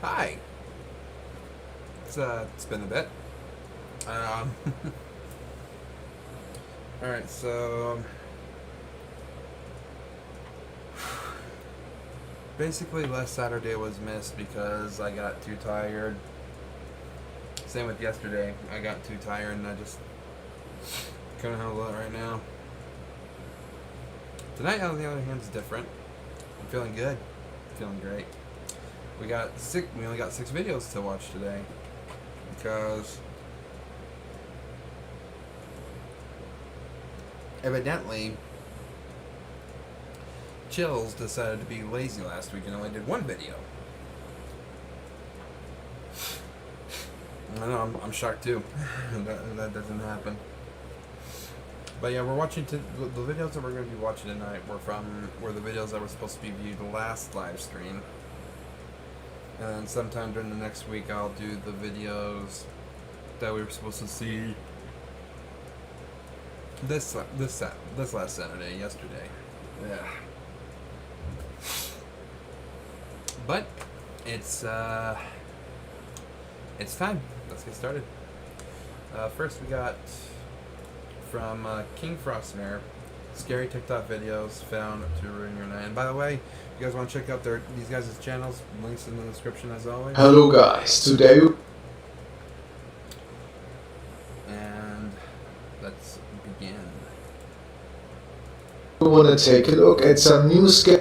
Hi. It's been a bit. Um, all right, so basically last Saturday was missed because I got too tired. Same with yesterday. I got too tired and I just couldn't handle it right now. Tonight, on the other hand, is different. I'm feeling good. Feeling great. We only got 6 videos to watch today because evidently Chills decided to be lazy last week and only did 1 video. I know, I'm shocked too. that doesn't happen. But yeah, we're watching the videos that we're going to be watching tonight were the videos that were supposed to be viewed last live stream. And then sometime during the next week I'll do the videos that we were supposed to see this last Saturday, yesterday. Yeah. But it's time. Let's get started. First we got from King Frostmare, scary TikTok videos found to ruin your night. And by the way, if you guys want to check out these guys' channels, links in the description as always. Hello guys, today And let's begin. we want to take a look at some new scary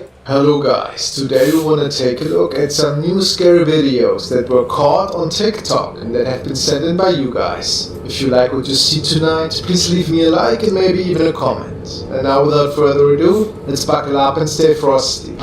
videos that were caught on TikTok and that have been sent in by you guys. If you like what you see tonight, please leave me a like and maybe even a comment. And now without further ado, let's buckle up and stay frosty.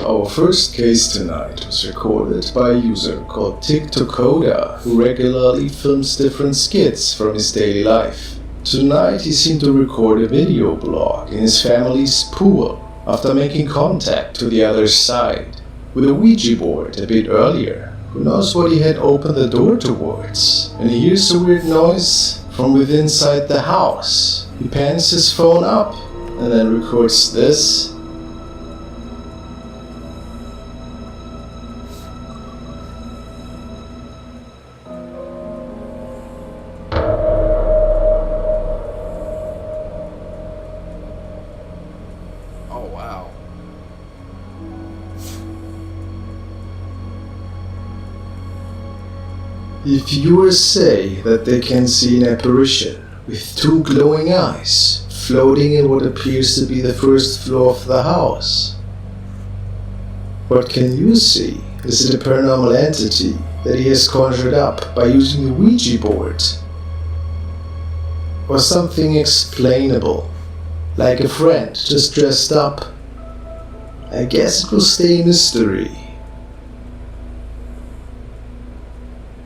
Our first case tonight was recorded by a user called TikTokoda, who regularly films different skits from his daily life. Tonight he seemed to record a video blog in his family's pool after making contact to the other side with a Ouija board a bit earlier. Who knows what he had opened the door towards? And he hears a weird noise from within inside the house. He pans his phone up and then records this. Oh wow. If viewers say that they can see an apparition with 2 glowing eyes floating in what appears to be the first floor of the house, what can you see? Is it a paranormal entity that he has conjured up by using the Ouija board? Or something explainable, like a friend just dressed up? I guess it will stay a mystery.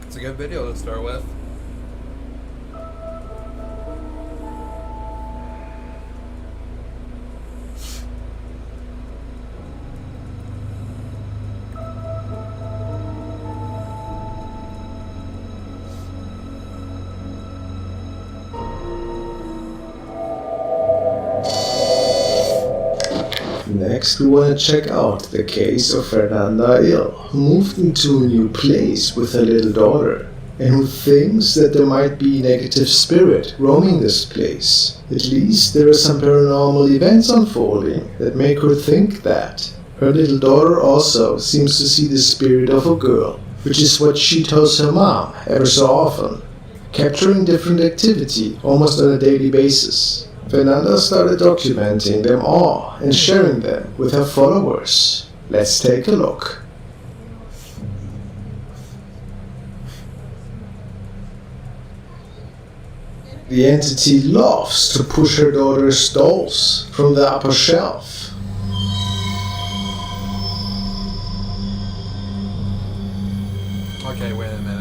It's a good video to start with. Next, we want to check out the case of Fernanda Ill, who moved into a new place with her little daughter, and who thinks that there might be a negative spirit roaming this place. At least there are some paranormal events unfolding that make her think that. Her little daughter also seems to see the spirit of a girl, which is what she tells her mom ever so often, capturing different activity almost on a daily basis. Fernanda started documenting them all and sharing them with her followers. Let's take a look. The entity loves to push her daughter's dolls from the upper shelf. Okay, wait a minute.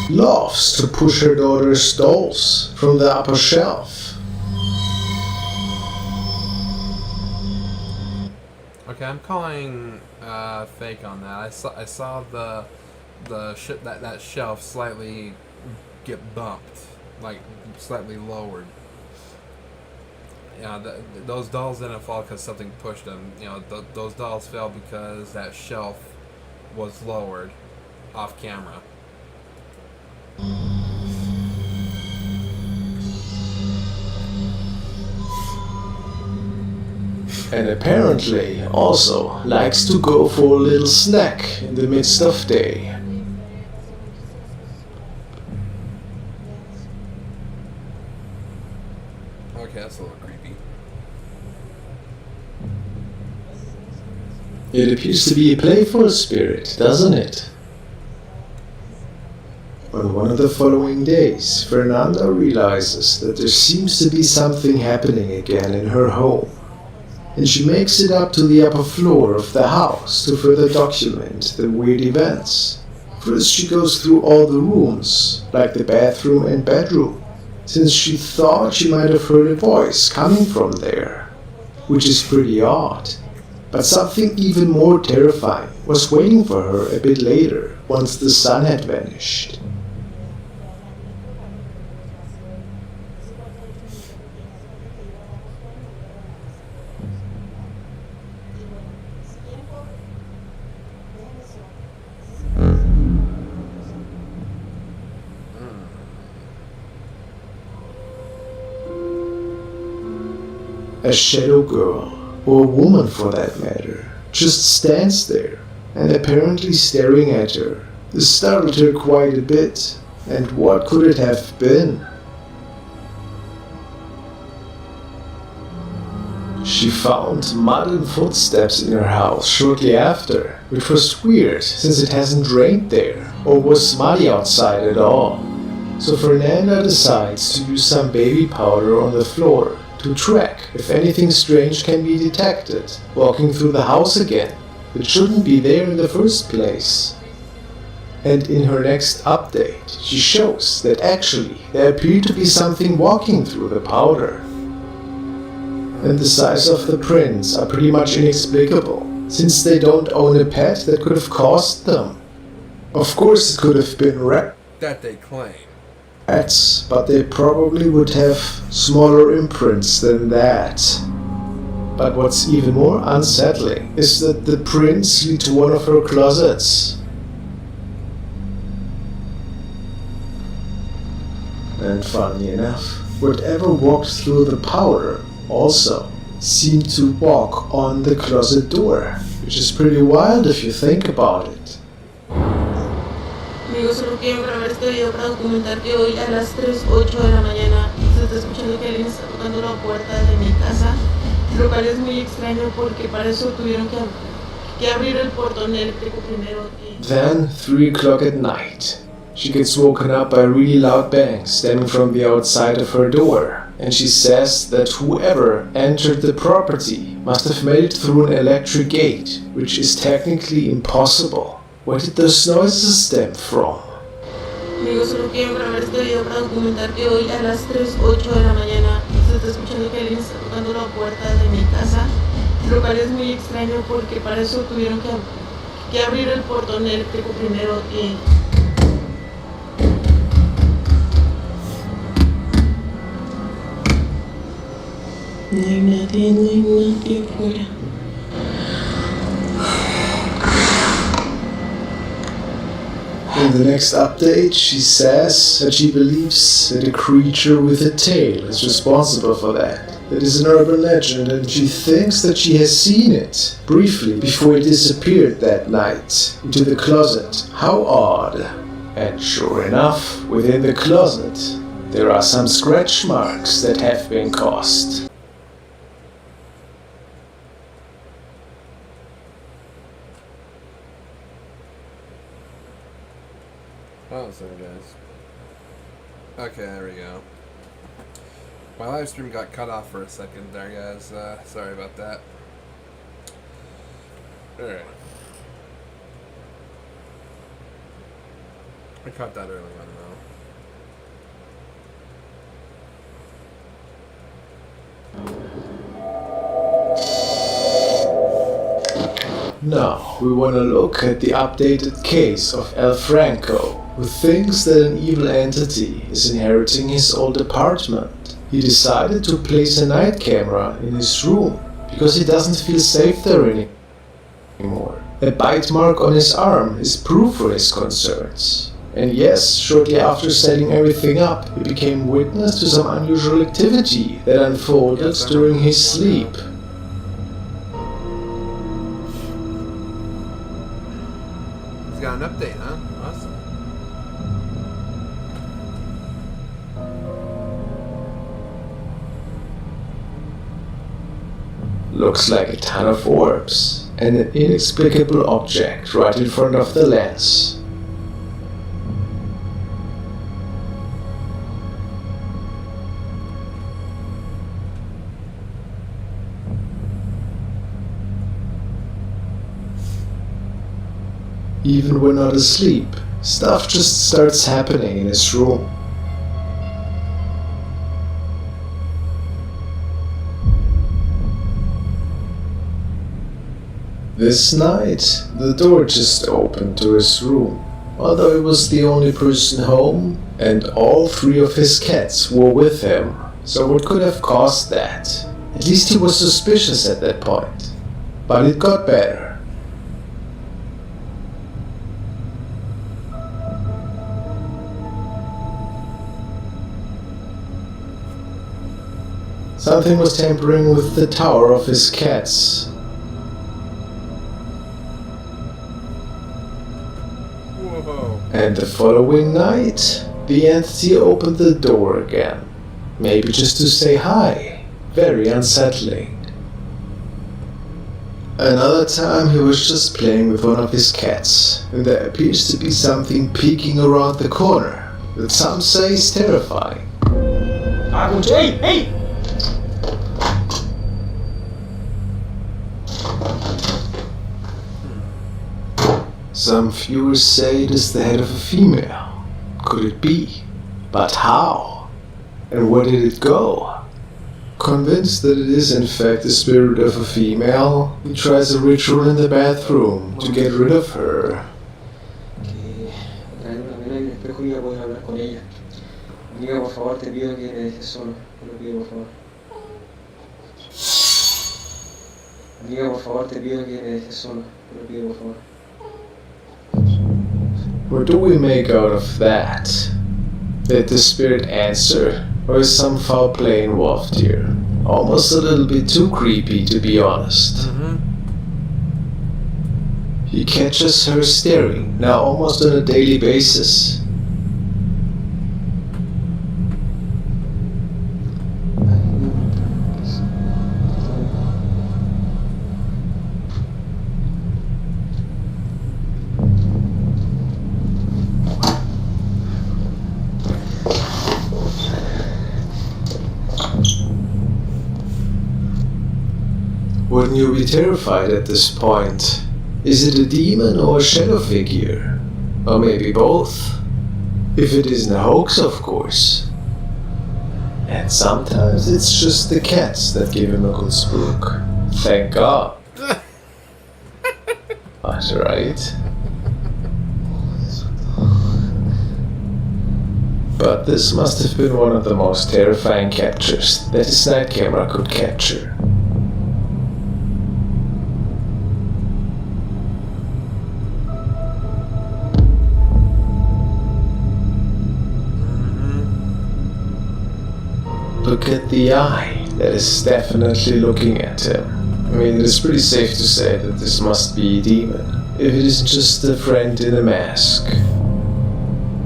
loves to push her daughter's dolls from the upper shelf. Okay, I'm calling fake on that. I saw that shelf slightly get bumped, like slightly lowered. Yeah, those dolls didn't fall because something pushed them. Those dolls fell because that shelf was lowered off camera. And apparently also likes to go for a little snack in the midst of day. Okay, that's a little creepy. It appears to be a playful spirit, doesn't it? On one of the following days, Fernanda realizes that there seems to be something happening again in her home, and she makes it up to the upper floor of the house to further document the weird events. First, she goes through all the rooms, like the bathroom and bedroom, since she thought she might have heard a voice coming from there, which is pretty odd. But something even more terrifying was waiting for her a bit later, once the sun had vanished. A shadow girl, or a woman for that matter, just stands there, and apparently staring at her. This startled her quite a bit, and what could it have been? She found mud and footsteps in her house shortly after, which was weird since it hasn't rained there, or was muddy outside at all. So Fernanda decides to use some baby powder on the floor to track if anything strange can be detected, walking through the house again, which shouldn't be there in the first place. And in her next update, she shows that actually there appeared to be something walking through the powder. And the size of the prints are pretty much inexplicable, since they don't own a pet that could have caused them. Of course it could have been That they claim. rats, but they probably would have smaller imprints than that. But what's even more unsettling is that the prints lead to one of her closets. And funny enough, whatever walked through the powder also seemed to walk on the closet door, which is pretty wild if you think about it. Amigos, solo quiero grabar este video para documentar que hoy a las 3:08 de la mañana se está escuchando que alguien está tocando la puerta de mi casa, lo cual es muy extraño porque para eso tuvieron que abrir el portón eléctrico primero. Then, 3 o'clock at night, she gets woken up by really loud bangs stemming from the outside of her door, and she says that whoever entered the property must have made it through an electric gate, which is technically impossible. Where did those noises stem from? Amigos, solo quiero grabar este video para documentar que hoy a las 3:08 de la mañana se está escuchando que alguien está tocando la puerta de mi casa, lo cual es muy extraño porque para eso tuvieron que abrir el portón eléctrico primero y... No hay nadie afuera. In the next update, she says that she believes that a creature with a tail is responsible for that. It is an urban legend, and she thinks that she has seen it briefly before it disappeared that night into the closet. How odd. And sure enough, within the closet, there are some scratch marks that have been caused. Oh, sorry guys. Okay, there we go. My live stream got cut off for a second there, guys. Sorry about that. Alright. I caught that early on, Now, we want to look at the updated case of El Franco, who thinks that an evil entity is inheriting his old apartment. He decided to place a night camera in his room because he doesn't feel safe there anymore. A bite mark on his arm is proof for his concerns. And yes, shortly after setting everything up, he became witness to some unusual activity that unfolded during his sleep. He's got an update, huh? Awesome. Looks like a ton of orbs and an inexplicable object right in front of the lens. Even when not asleep, stuff just starts happening in his room. This night, the door just opened to his room, although he was the only person home, and all 3 of his cats were with him. So what could have caused that? At least he was suspicious at that point. But it got better. Something was tampering with the tower of his cats. Whoa. And the following night, the entity opened the door again. Maybe just to say hi. Very unsettling. Another time he was just playing with one of his cats, and there appears to be something peeking around the corner that some say is terrifying. Hey! Some viewers say it is the head of a female. Could it be? But how? And where did it go? Convinced that it is in fact the spirit of a female, he tries a ritual in the bathroom to get rid of her. Que traer una vela y un espejo y ya puedes hablar con ella. Amiga, por favor, te pido que me dejes solo. Te lo pido, por favor. Amiga, por favor, te pido que me dejes solo. Te lo pido, por favor. What do we make out of that? Did the spirit answer, or is some foul play involved here? Almost a little bit too creepy, to be honest. He catches her staring, now almost on a daily basis. Wouldn't you be terrified at this point? Is it a demon or a shadow figure? Or maybe both? If it isn't a hoax, of course. And sometimes it's just the cats that give him a good spook. Thank God. That's right. But this must have been one of the most terrifying captures that his night camera could capture. Look at the eye that is definitely looking at him. I mean, it is pretty safe to say that this must be a demon, if it isn't just a friend in a mask.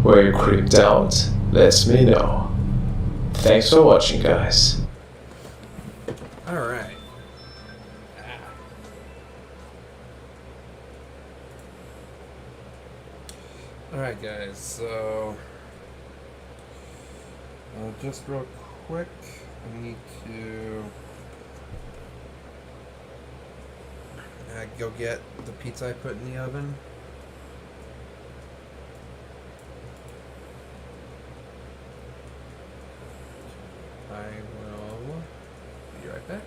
Were you creeped out? Let me know. Thanks for watching, guys. Alright. Alright, guys, so. Just real quick, I need to go get the pizza I put in the oven. I will be right back.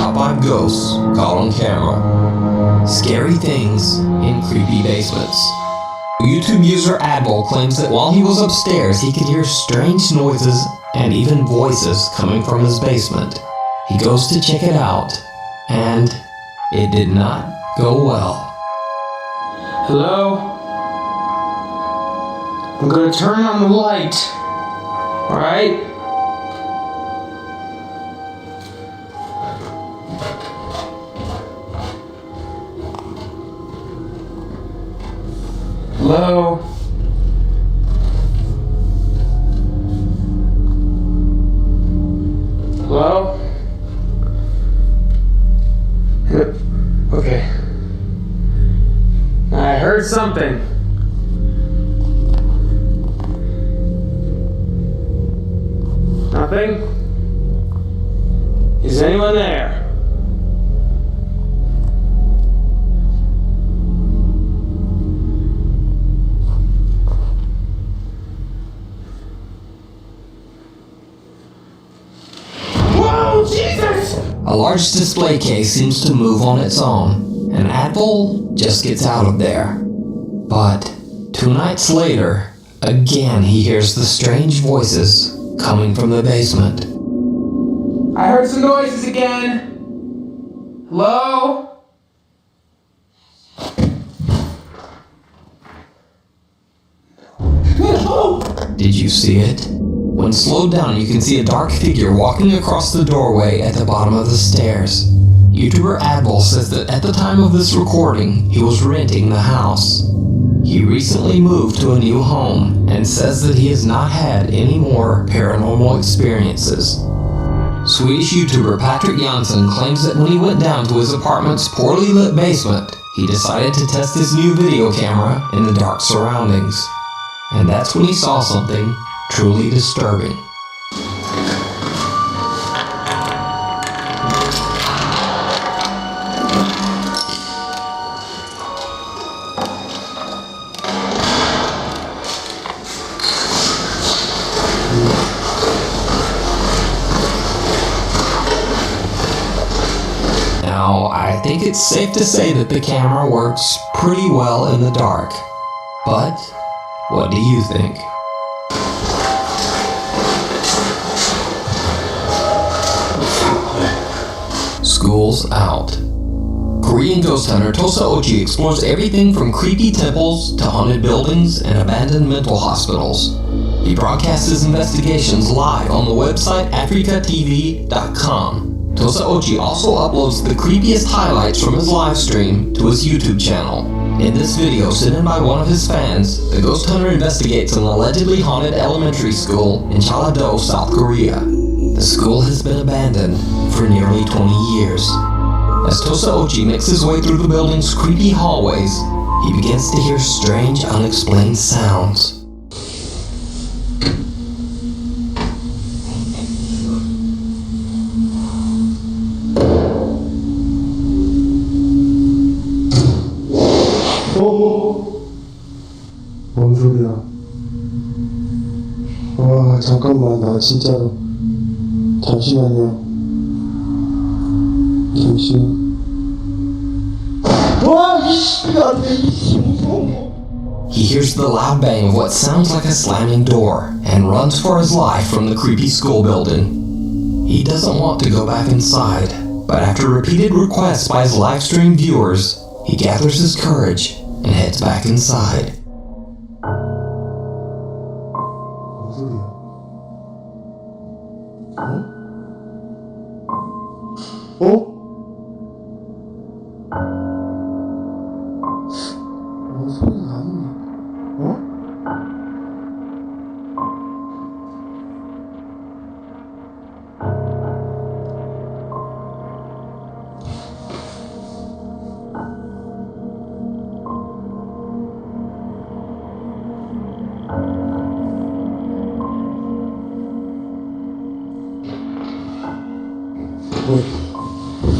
out by ghosts caught on camera. Scary things in creepy basements. YouTube user Adbol claims that while he was upstairs, he could hear strange noises and even voices coming from his basement. He goes to check it out, and it did not go well. Hello? I'm gonna turn on the light. Alright? Hello? Hello? Okay. I heard something. Nothing? Is anyone there? Whoa, Jesus! A large display case seems to move on its own, and Adbol just gets out of there. But 2 nights later, again he hears the strange voices coming from the basement. I heard some noises again. Hello? Did you see it? When slowed down, you can see a dark figure walking across the doorway at the bottom of the stairs. YouTuber Adbol says that at the time of this recording, he was renting the house. He recently moved to a new home and says that he has not had any more paranormal experiences. Swedish YouTuber Patrick Jansson claims that when he went down to his apartment's poorly lit basement, he decided to test his new video camera in the dark surroundings. And that's when he saw something truly disturbing. Now, I think it's safe to say that the camera works pretty well in the dark. But what do you think? School's out. Korean ghost hunter Tosa Ochi explores everything from creepy temples to haunted buildings and abandoned mental hospitals. He broadcasts his investigations live on the website africatv.com. Tosa Ochi also uploads the creepiest highlights from his live stream to his YouTube channel. In this video sent in by one of his fans, the ghost hunter investigates an allegedly haunted elementary school in Jeollado, South Korea. The school has been abandoned for nearly 20 years. As Tosa Ochi makes his way through the building's creepy hallways, he begins to hear strange, unexplained sounds. 뭔 소리야? 와, 잠깐만, 나 진짜로. 잠시만요. 와, 이씨, 안 돼, 이씨, 무서워. He hears the loud bang of what sounds like a slamming door and runs for his life from the creepy school building. He doesn't want to go back inside, but after repeated requests by his live stream viewers, he gathers his courage and heads back inside. 뭔 소리야? 어? 뭔 소리가 나는데? 어?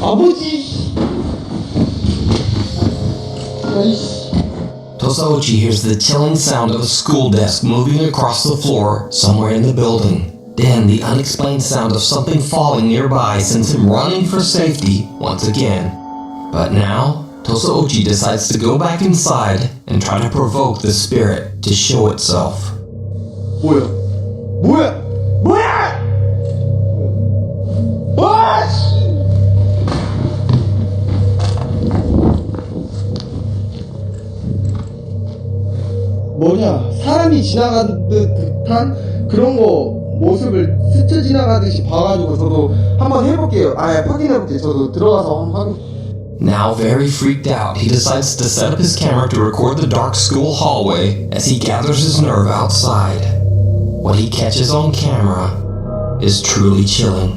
아버지! 아이씨. Tosa Ochi hears the chilling sound of a school desk moving across the floor somewhere in the building. Then the unexplained sound of something falling nearby sends him running for safety once again. But now, Tosauchi decides to go back inside and try to provoke the spirit to show itself. 뭐야? 뭐야? 뭐야? 와! 뭐냐? 사람이 지나가는 듯한 그런 거 모습을 스쳐 지나가듯이 봐가지고 저도 한번 해볼게요. 확인해볼게요. 저도 들어가서 한번 확인. Now very freaked out, he decides to set up his camera to record the dark school hallway as he gathers his nerve outside. What he catches on camera is truly chilling.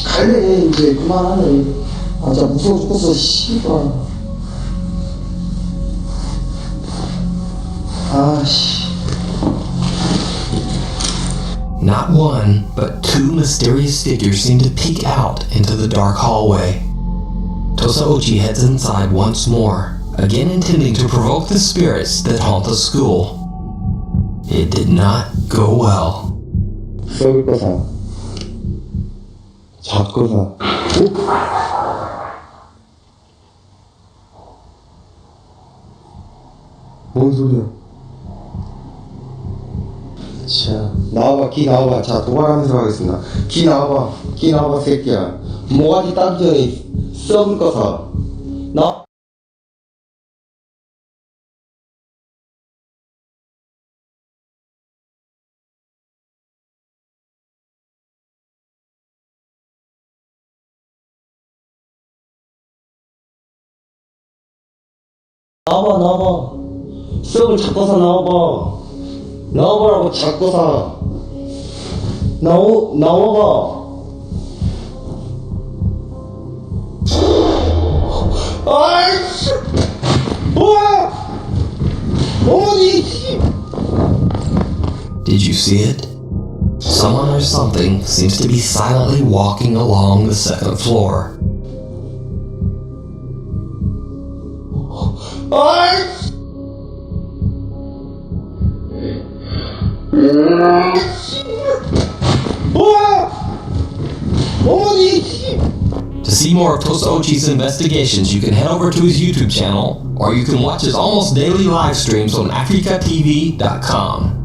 갈래 이제 그만하네. 아 진짜 무서워 죽겠어. 씨발. 아씨. Not one, but two mysterious figures seem to peek out into the dark hallway. Tosauchi heads inside once more, again intending to provoke the spirits that haunt the school. It did not go well. 썩을 거사. 작거사. 뭔 소리야? 자, 나와봐, 기 나와봐. 자, 도발하면서 가겠습니다. 기 나와봐, 새끼야. 모가지 따기 전에 썩을 거사. 나. 나와봐. 썩을 잡고서 나와봐. 나와보라고 잡고서. 나와봐. 아이씨! 뭐야! 어머니! Did you see it? Someone or something seems to be silently walking along the second floor. 아이씨! 뭐야! 어머니! To see more of Tosauchi's investigations, you can head over to his YouTube channel, or you can watch his almost daily live streams on africatv.com.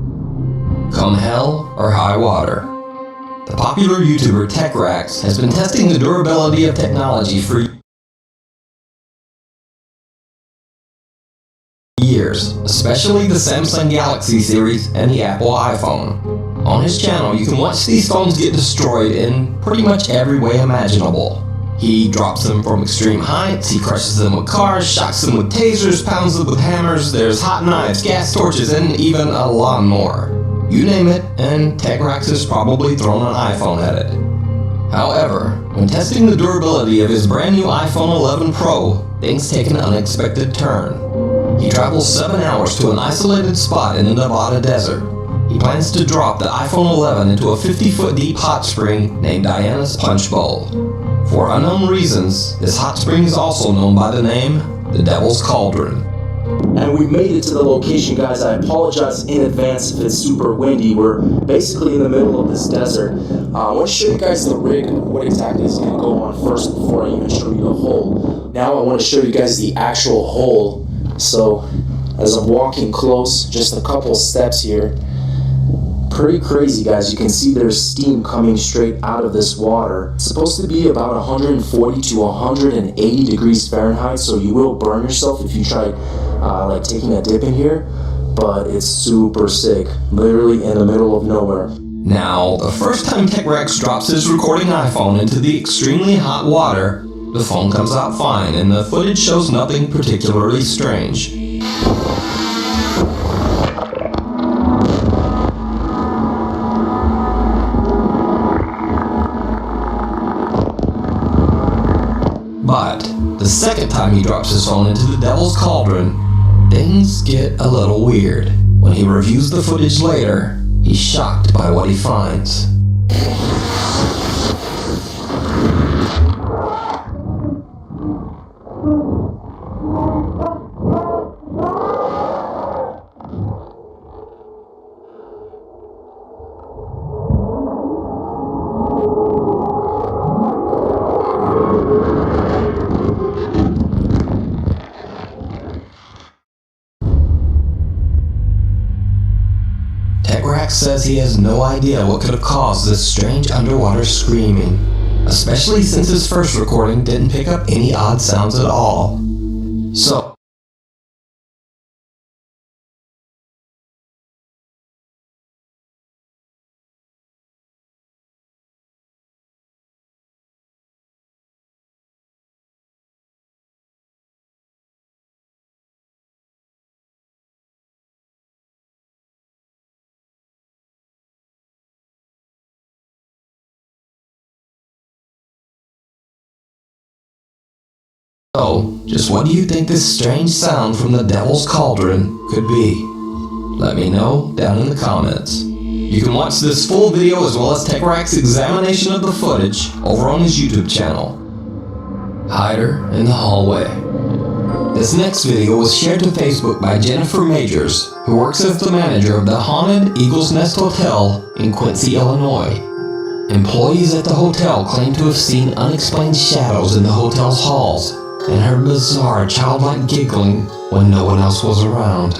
Come hell or high water. The popular YouTuber Flamrage has been testing the durability of technology for years, especially the Samsung Galaxy series and the Apple iPhone. On his channel, you can watch these phones get destroyed in pretty much every way imaginable. He drops them from extreme heights, he crushes them with cars, shocks them with tasers, pounds them with hammers, there's hot knives, gas torches, and even a lawnmower. You name it, and Flamrage has probably thrown an iPhone at it. However, when testing the durability of his brand new iPhone 11 Pro, things take an unexpected turn. He travels 7 hours to an isolated spot in the Nevada desert. He plans to drop the iPhone 11 into a 50-foot deep hot spring named Diana's Punch Bowl. For unknown reasons, this hot spring is also known by the name the Devil's Cauldron. And we made it to the location, guys. I apologize in advance if it's super windy. We're basically in the middle of this desert. I want to show you guys the rig, what exactly is going to go on first before I even show you the hole. Now I want to show you guys the actual hole. So as I'm walking close, just a couple steps here. Pretty crazy, guys. You can see there's steam coming straight out of this water. It's supposed to be about 140 to 180 degrees Fahrenheit, so you will burn yourself if you try like taking a dip in here, but it's super sick, literally in the middle of nowhere. Now, the first time Flamrage drops his recording iPhone into the extremely hot water, the phone comes out fine and the footage shows nothing particularly strange. second time he drops his phone into the Devil's Cauldron, things get a little weird. When he reviews the footage later, he's shocked by what he finds. Tegrax says he has no idea what could have caused this strange underwater screaming, especially since his first recording didn't pick up any odd sounds at all. So, just what do you think this strange sound from the Devil's Cauldron could be? Let me know down in the comments. You can watch this full video as well as Tegrax's examination of the footage over on his YouTube channel. Hider in the Hallway. This next video was shared to Facebook by Jennifer Majors, who works as the manager of the haunted Eagle's Nest Hotel in Quincy, Illinois. Employees at the hotel claim to have seen unexplained shadows in the hotel's halls and heard bizarre childlike giggling when no one else was around.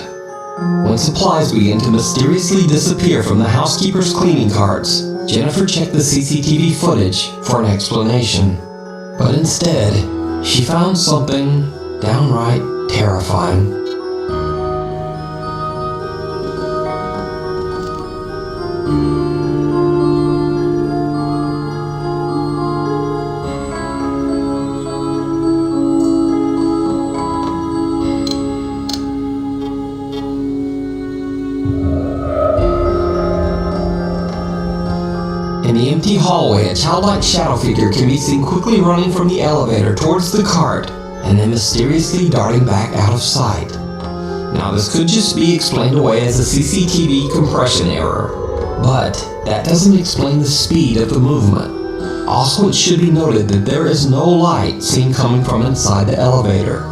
When supplies began to mysteriously disappear from the housekeeper's cleaning carts, Jennifer checked the CCTV footage for an explanation. But instead, she found something downright terrifying. In the empty hallway, a childlike shadow figure can be seen quickly running from the elevator towards the cart and then mysteriously darting back out of sight. Now, this could just be explained away as a CCTV compression error, but that doesn't explain the speed of the movement. Also, it should be noted that there is no light seen coming from inside the elevator.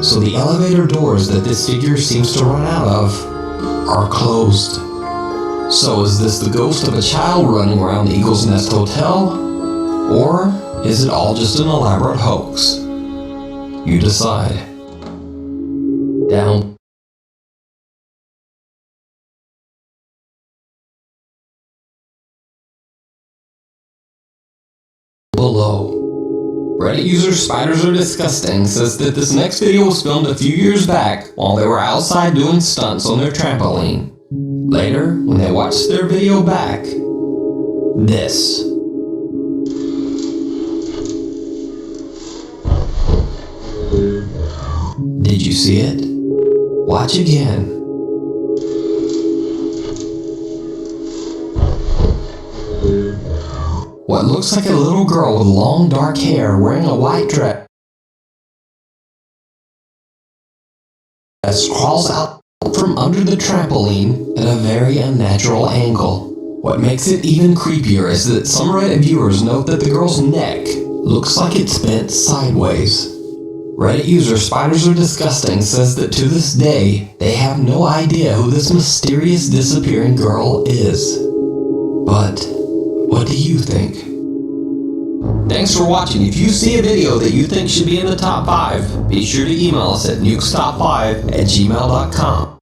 So the elevator doors that this figure seems to run out of are closed. So is this the ghost of a child running around the Eagle's Nest Hotel? Or is it all just an elaborate hoax? You decide. Down below. Reddit user Spiders Are Disgusting says that this next video was filmed a few years back while they were outside doing stunts on their trampoline. Later, when they watched their video back, this. Did you see it? Watch again. What looks like a little girl with long dark hair wearing a white dress crawls out from under the trampoline at a very unnatural angle. What makes it even creepier is that some Reddit viewers note that the girl's neck looks like it's bent sideways. Reddit user Spiders Are Disgusting says that to this day, they have no idea who this mysterious disappearing girl is. But what do you think? Thanks for watching. If you see a video that you think should be in the top 5, be sure to email us at nukestop5@gmail.com.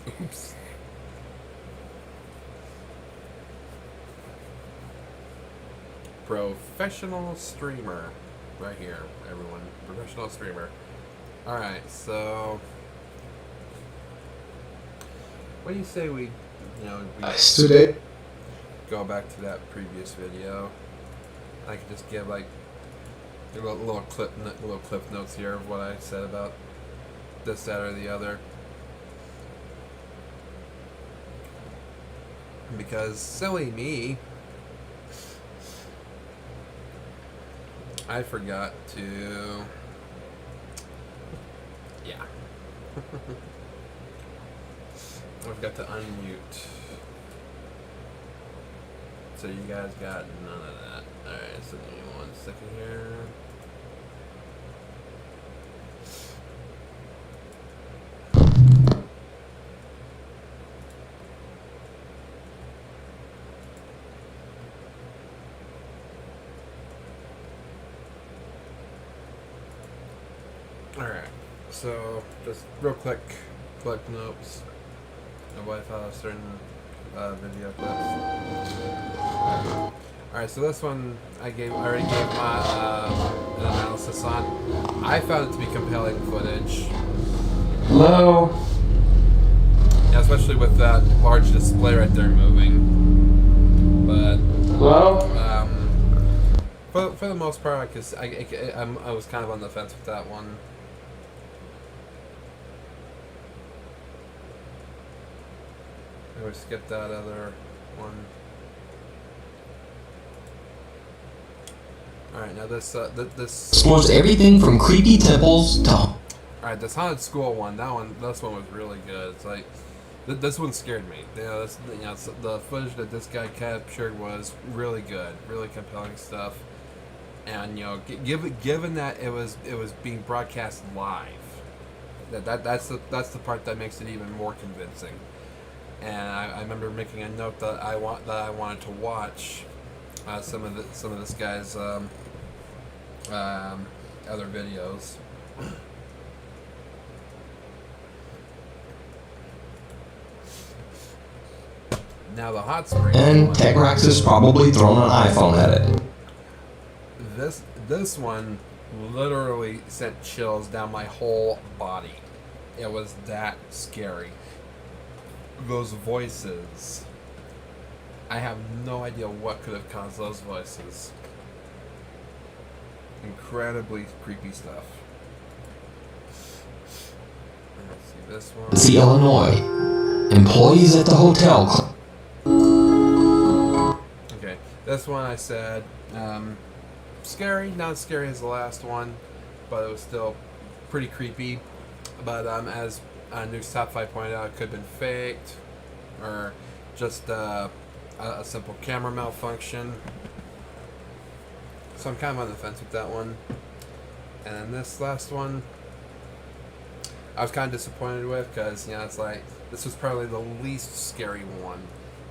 Oops. Professional streamer. Right here, everyone. Professional streamer. Alright, so... What do you say we Today, go back to that previous video? I could just give like a little clip notes here of what I said about this, that, or the other. Because silly me, I forgot to. Yeah. I forgot to unmute. So you guys got none of that. Alright, so give me 1 second here. Alright, so just real quick, collect notes of what I thought of certain video clips. Alright, so this one I already gave my an analysis on. I found it to be compelling footage. Hello? Yeah, especially with that large display right there moving. But Hello? for the most part, I was kind of on the fence with that one. I would skip that other one. Alright, now this Explores everything from creepy temples to Alright, this haunted school one, this one was really good. It's like, this one scared me. The footage that this guy captured was really good, really compelling stuff. And given that it was being broadcast live, that's the part that makes it even more convincing. And I remember making a note that I wanted to watch some of this guy's other videos. Now the hot spring. and Tegrax has probably thrown an iPhone at it. This one literally sent chills down my whole body. It was that scary. Those voices. I have no idea what could have caused those voices. Incredibly creepy stuff. Let's see this one. See, Illinois. Employees at the hotel. Okay, this one I said, scary, not as scary as the last one, but it was still pretty creepy. But as Nuke's Top 5 pointed out, it could have been faked, or just a simple camera malfunction. So I'm kind of on the fence with that one. And then this last one, I was kind of disappointed with, because it's like, this was probably the least scary one,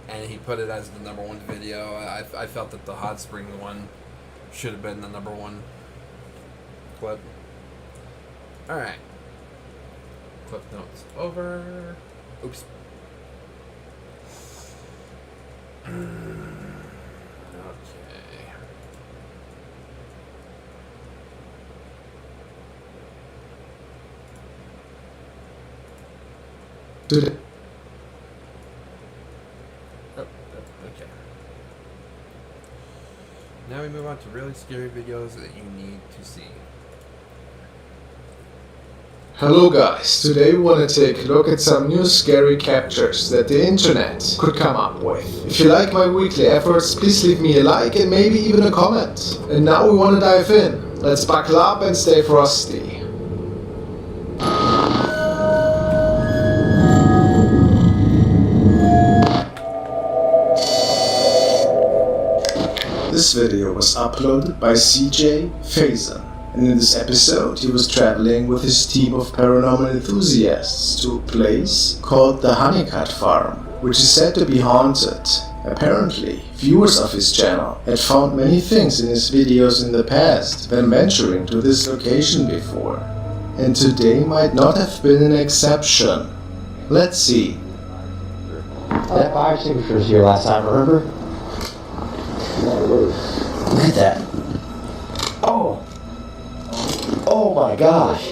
and he put it as the #1 video. I felt that the hot spring one should have been the #1 clip. Alright. Clip notes over. Oops. Okay. today, Okay. Now we move on to really scary videos that you need to see. hello guys, today we want to take a look at some new scary captures that the internet could come up with. If you like my weekly efforts, please leave me a like and maybe even a comment. And now we want to dive in. Let's buckle up and stay frosty. This video was uploaded by CJ Faison, and in this episode he was traveling with his team of paranormal enthusiasts to a place called the Honeycut Farm, which is said to be haunted. Apparently, viewers of his channel had found many things in his videos in the past when venturing to this location before, and today might not have been an exception. Let's see. That fire extinguisher was here last time, remember? Look at that. Oh! Oh my gosh.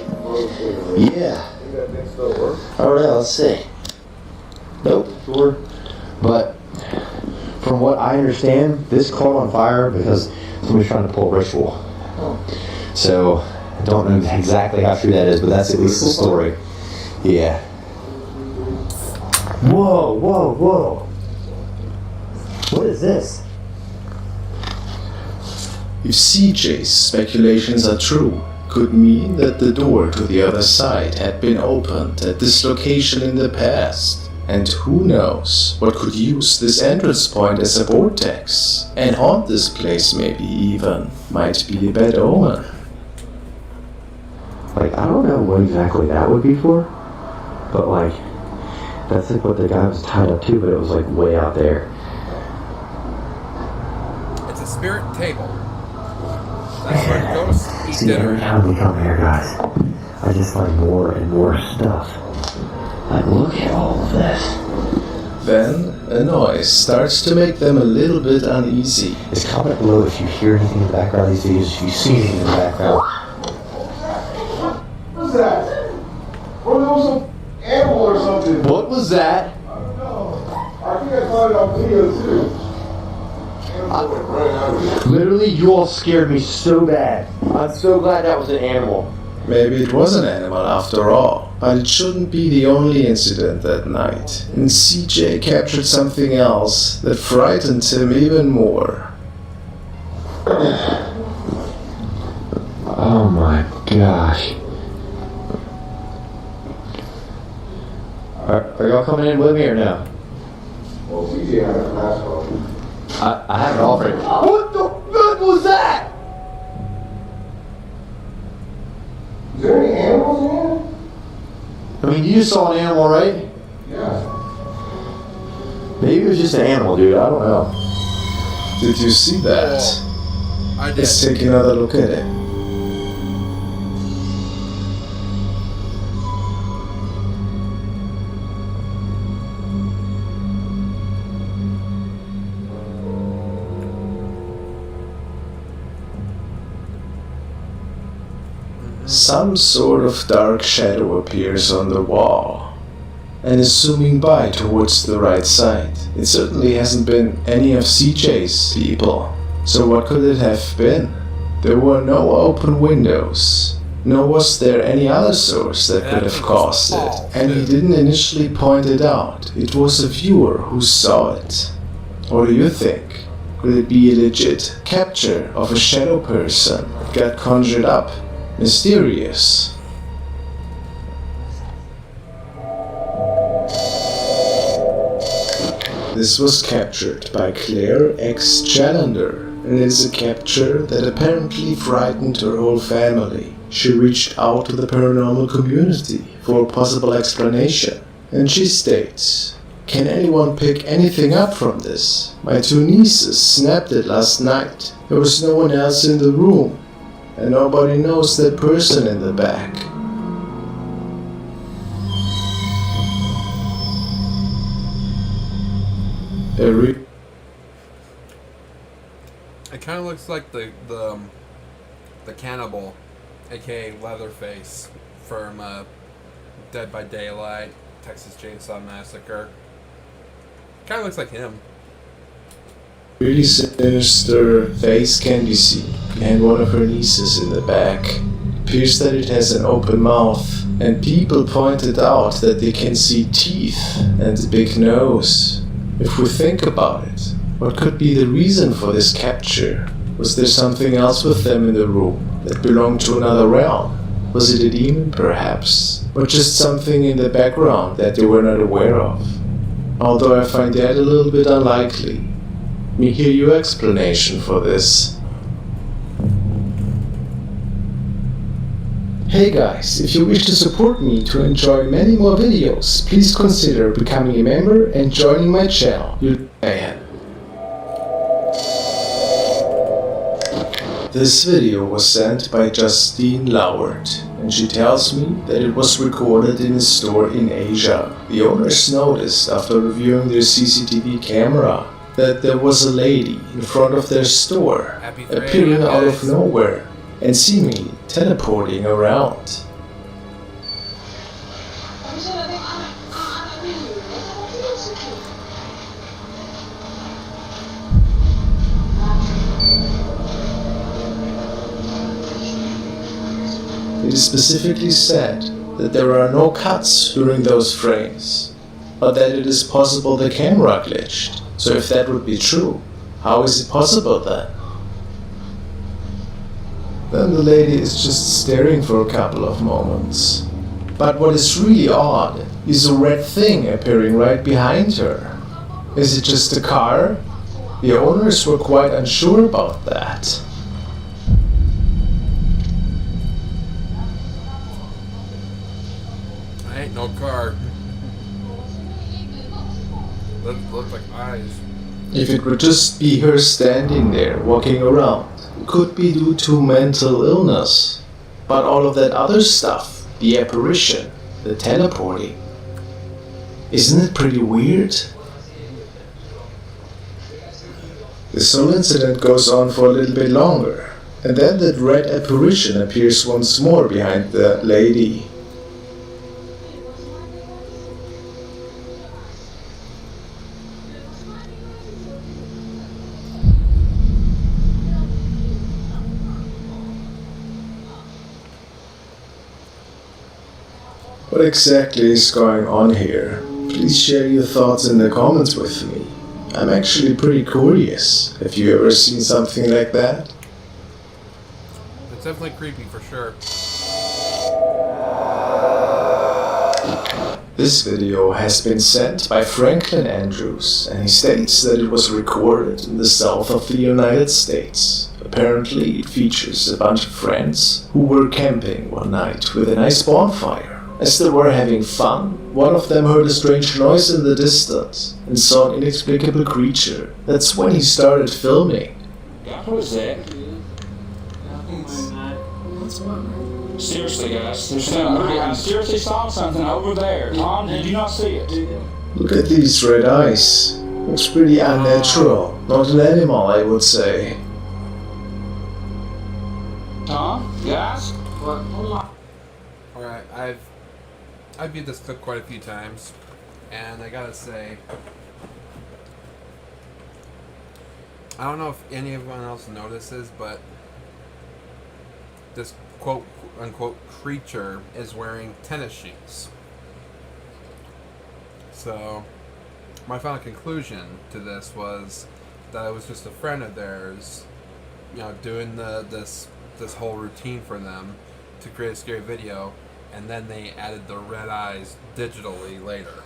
Yeah. Oh yeah, let's see. Nope, sure. But from what I understand, this caught on fire because somebody's trying to pull a ritual. So, I don't know exactly how true that is, but that's at least the story. Yeah. Whoa, whoa, whoa. What is this? If CJ's speculations are true, could mean that the door to the other side had been opened at this location in the past. And who knows what could use this entrance point as a vortex and haunt this place maybe even. Might be a bad omen. Like, I don't know what exactly that would be for, but like, that's like what the guy was tied up to, but it was like way out there. It's a spirit table. That's where ghosts eat See, every dinner. time we come here, guys, I just find more and more stuff. Like, look at all of this. Then a noise starts to make them a little bit uneasy. Just comment below if you hear anything in the background of these videos, if you see anything in the background. What's that? Bro, there was some animal or something. What was that? I don't know. I think I saw it on video too. Animal went running out of here. Literally, you all scared me so bad. I'm so glad that was an animal. Maybe it was an animal after all, but it shouldn't be the only incident that night. And CJ captured something else that frightened him even more. Oh my gosh. Are y'all coming in with me or no? Well, CJ had a mask on. I have an offer. What the fuck was that? Is there any animals in here? I mean, you just saw an animal, right? Yeah. Maybe it was just an animal, dude. I don't know. Did you see that? I did. Let's take another look at it. Some sort of dark shadow appears on the wall and is zooming by towards the right side. It certainly hasn't been any of CJ's people. So what could it have been? There were no open windows, nor was there any other source that could have caused it. And he didn't initially point it out. It was a viewer who saw it. What do you think? Could it be a legit capture of a shadow person that got conjured up? Mysterious. This was captured by Claire X. Challenger, and it is a capture that apparently frightened her whole family. She reached out to the paranormal community for a possible explanation, and she states, "Can anyone pick anything up from this? My two nieces snapped it last night. There was no one else in the room, and nobody knows that person in the back." It kind of looks like the cannibal, aka Leatherface, from Dead by Daylight, Texas Chainsaw Massacre. Kind of looks like him. Really sinister face can be seen, and one of her nieces in the back. It appears that it has an open mouth, and people pointed out that they can see teeth and a big nose. If we think about it, what could be the reason for this capture? Was there something else with them in the room that belonged to another realm? Was it a demon, perhaps? Or just something in the background that they were not aware of? Although I find that a little bit unlikely. Let me hear your explanation for this. Hey guys, if you wish to support me to enjoy many more videos, please consider becoming a member and joining my channel. The This video was sent by Justine Lauert, and she tells me that it was recorded in a store in Asia. The owners noticed after reviewing their CCTV camera that there was a lady in front of their store appearing out of nowhere and seemingly teleporting around. It is specifically said that there are no cuts during those frames, but that it is possible the camera glitched. So if that would be true, how is it possible then? Then the lady is just staring for a couple of moments. But what is really odd is a red thing appearing right behind her. Is it just a car? The owners were quite unsure about that. Ain't no car. Doesn't look like eyes. If it would just be her standing there, walking around, it could be due to mental illness. But all of that other stuff, the apparition, the teleporting, isn't it pretty weird? This whole incident goes on for a little bit longer, and then that red apparition appears once more behind the lady. What exactly is going on here? Please share your thoughts in the comments with me. I'm actually pretty curious. Have you ever seen something like that? It's definitely creepy for sure. This video has been sent by Franklin Andrews, and he states that it was recorded in the south of the United States. Apparently, it features a bunch of friends who were camping one night with a nice bonfire. As they were having fun, one of them heard a strange noise in the distance and saw an inexplicable creature. That's when he started filming. What was that? Seriously, guys, I seriously saw something over there. Tom, did you not see it? Look at these red eyes. Looks pretty unnatural. Not an animal, I would say. Tom, guys? Alright, I've viewed this clip quite a few times, and I gotta say, I don't know if anyone else notices, but this quote unquote creature is wearing tennis shoes. So my final conclusion to this was that it was just a friend of theirs, you know, doing this whole routine for them to create a scary video, and then they added the red eyes digitally later.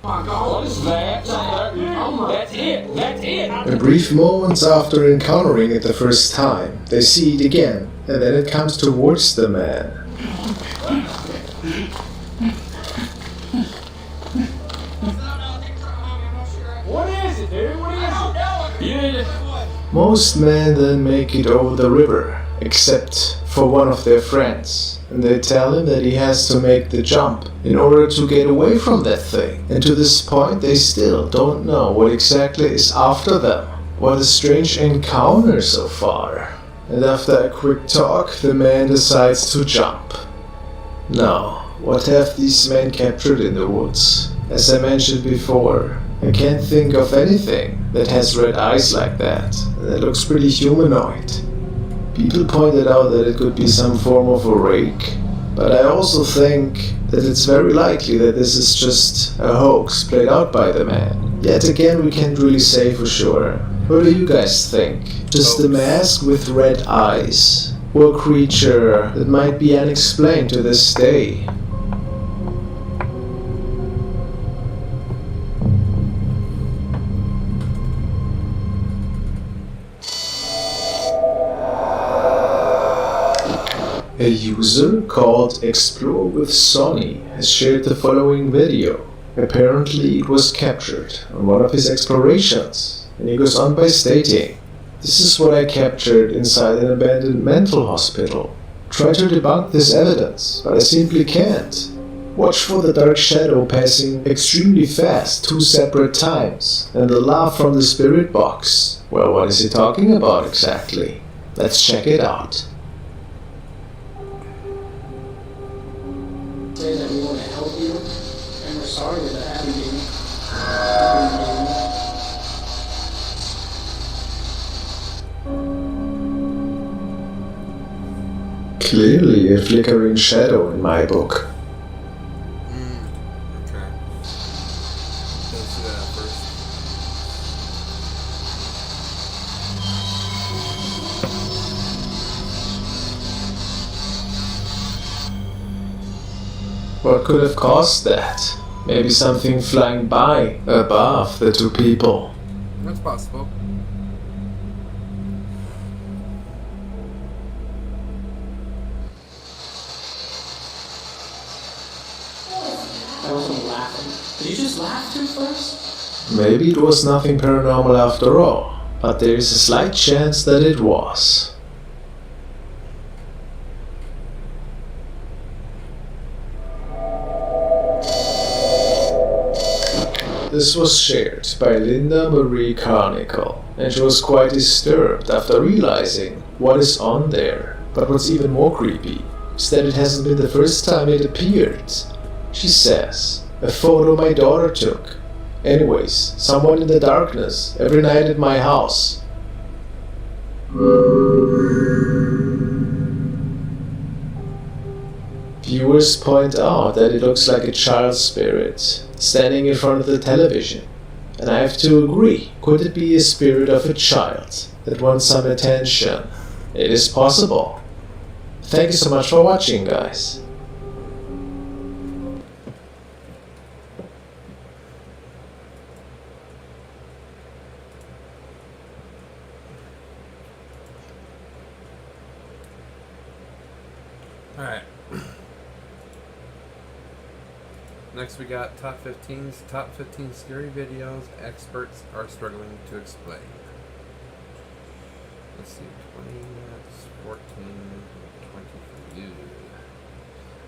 Oh my God, what is that? That's it. That's it. A brief moments after encountering it the first time, they see it again, and then it comes towards the man. What is it, dude? What is it? Most men then make it over the river, except for one of their friends, and they tell him that he has to make the jump in order to get away from that thing. And to this point they still don't know what exactly is after them. What a strange encounter so far. And after a quick talk, the man decides to jump. Now, what have these men captured in the woods? As I mentioned before, I can't think of anything that has red eyes like that, and it looks pretty humanoid. People pointed out that it could be some form of a rake, but I also think that it's very likely that this is just a hoax played out by the man. Yet again, we can't really say for sure. What do you guys think? Just a mask with red eyes? Or a creature that might be unexplained to this day? A user called Explore with Sonny has shared the following video. Apparently it was captured on one of his explorations, and he goes on by stating, "The This is what I captured inside an abandoned mental hospital. Try to debunk this evidence, but I simply can't. Watch for the dark shadow passing extremely fast 2 separate times, and the laugh from the spirit box. Well, what is he talking about exactly? Let's check it out. Say that we want to help you, and we're sorry that that happened to you. Clearly a flickering shadow in my book. Okay. Let's see that first. What could have caused that? Maybe something flying by, above the two people. That's possible. I wasn't laughing. Did you just laugh too first? Maybe it was nothing paranormal after all, but there is a slight chance that it was. This was shared by Linda Marie Carnicle, and she was quite disturbed after realizing what is on there. But what's even more creepy is that it hasn't been the first time it appeared. She says, a photo my daughter took. Anyways, someone in the darkness every night at my house. Viewers point out that it looks like a child's spirit standing in front of the television. And I have to agree, could it be a spirit of a child that wants some attention? It is possible. Thank you so much for watching, guys. Alright. Next we got top 15 scary videos experts are struggling to explain. Let's see, 20 minutes, 14, 20.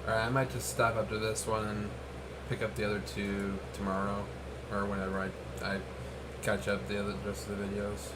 Alright, I might just stop after this one and pick up the other two tomorrow, or whenever I catch up the rest of the videos.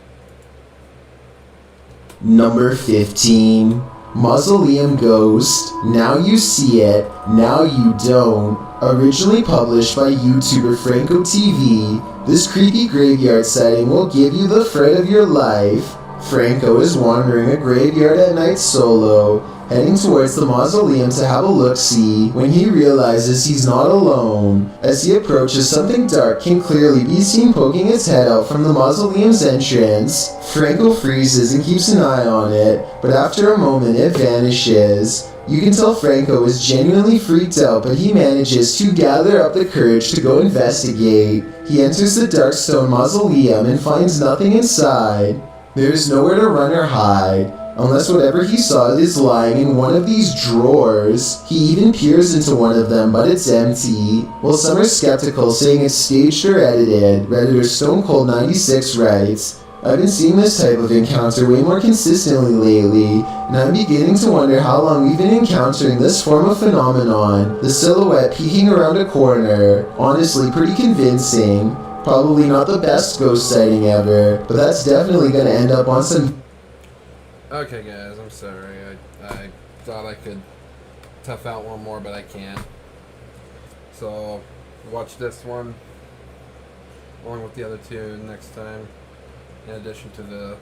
Number 15. Mausoleum Ghost. Now you see it, now you don't. Originally published by YouTuber Franco TV, this creepy graveyard sighting will give you the fright of your life. Franco is wandering a graveyard at night solo, heading towards the mausoleum to have a look-see when he realizes he's not alone. As he approaches, something dark can clearly be seen poking its head out from the mausoleum's entrance. Franco freezes and keeps an eye on it, but after a moment it vanishes. You can tell Franco is genuinely freaked out, but he manages to gather up the courage to go investigate. He enters the dark stone mausoleum and finds nothing inside. There is nowhere to run or hide, unless whatever he saw is lying in one of these drawers. He even peers into one of them, but it's empty. While some are skeptical, saying it's staged or edited, Redditor StoneCold96 writes, I've been seeing this type of encounter way more consistently lately, and I'm beginning to wonder how long we've been encountering this form of phenomenon. The silhouette peeking around a corner. Honestly, pretty convincing. Probably not the best ghost sighting ever, but that's definitely gonna end up on some... Okay guys, I'm sorry. I thought I could tough out one more, but I can't. So, watch this one, along with the other two next time, in addition to the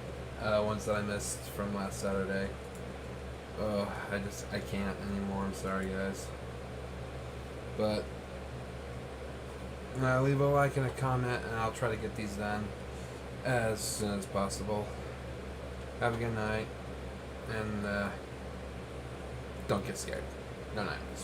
ones that I missed from last Saturday. Oh, I can't anymore, I'm sorry guys. But, leave a like and a comment, and I'll try to get these done as soon as possible. Have a good night, and don't get scared. No night.